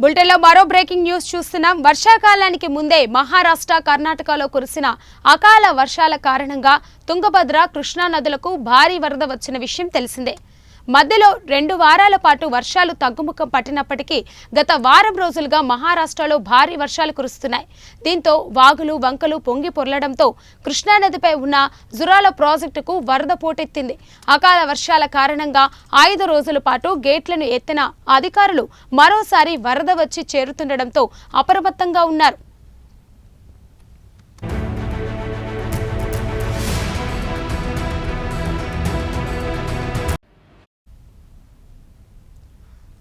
బులెటిన్లో మరో breaking news చూస్తున్నాం. వర్షాకాలానికి ముందే మహారాష్ట్ర, కర్ణాటకలో కురిసిన అకాల వర్షాల కారణంగా తుంగభద్ర, కృష్ణా నదులకు భారీ వరద వచ్చిన విషయం తెలిసిందే. మధ్యలో 2 వారాల పాటు వర్షాలు తగ్గుముఖం పట్టినప్పటికీ గత వారం రోజులుగా మహారాష్ట్రలో భారీ వర్షాలు కురుస్తున్నాయి. దీంతో వాగులు, వంకలు పొంగి పొర్లడంతో కృష్ణానదిపై ఉన్న జురాల ప్రాజెక్టుకు వరద పోటెత్తింది. అకాల వర్షాల కారణంగా 5 రోజుల పాటు గేట్లను ఎత్తిన అధికారులు మరోసారి వరద వచ్చి చేరుతుండటంతో అప్రమత్తంగా ఉన్నారు.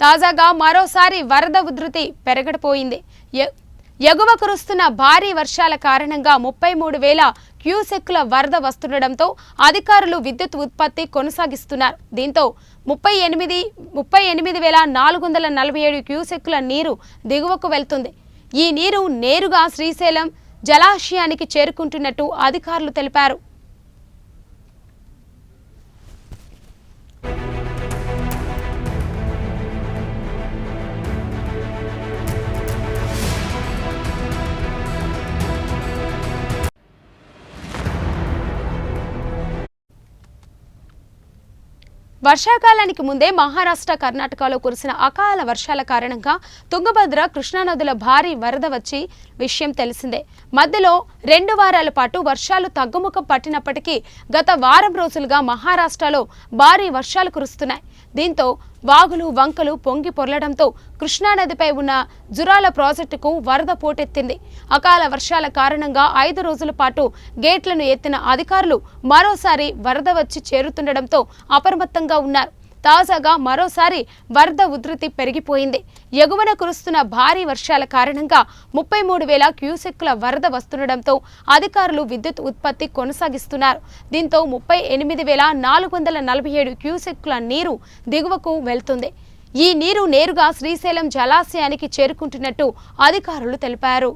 తాజాగా మరోసారి వరద ఉధృతి పెరగకపోయింది. ఎగువ కురుస్తున్న భారీ వర్షాల కారణంగా 33,000 క్యూసెక్కుల వరద వస్తుండటంతో అధికారులు విద్యుత్ ఉత్పత్తి కొనసాగిస్తున్నారు. దీంతో 38,447 క్యూసెక్కుల నీరు దిగువకు వెళ్తుంది. ఈ నీరు నేరుగా శ్రీశైలం జలాశయానికి చేరుకుంటున్నట్టు అధికారులు తెలిపారు. వర్షాకాలానికి ముందే మహారాష్ట్ర, కర్ణాటకలో కురిసిన అకాల వర్షాల కారణంగా తుంగభద్ర, కృష్ణా నదుల భారీ వరద వచ్చి విషయం తెలిసిందే. మధ్యలో 2 వారాల పాటు వర్షాలు తగ్గుముఖం పట్టినప్పటికీ గత వారం రోజులుగా మహారాష్ట్రలో భారీ వర్షాలు కురుస్తున్నాయి. దీంతో వాగులు, వంకలు పొంగి పొర్లడంతో కృష్ణానదిపై ఉన్న జురాల ప్రాజెక్టుకు వరద పోటెత్తింది. అకాల వర్షాల కారణంగా 5 రోజుల పాటు గేట్లను ఎత్తిన అధికారులు మరోసారి వరద వచ్చి చేరుతుండటంతో అప్రమత్తంగా ఉన్నారు. తాజాగా మరోసారి వరద ఉధృతి పెరిగిపోయింది. ఎగువన కురుస్తున్న భారీ వర్షాల కారణంగా 33,000 క్యూసెక్కుల వరద వస్తుండటంతో అధికారులు విద్యుత్ ఉత్పత్తి కొనసాగిస్తున్నారు. దీంతో 38,447 క్యూసెక్కుల నీరు దిగువకు వెళ్తుంది. ఈ నీరు నేరుగా శ్రీశైలం జలాశయానికి చేరుకుంటున్నట్టు అధికారులు తెలిపారు.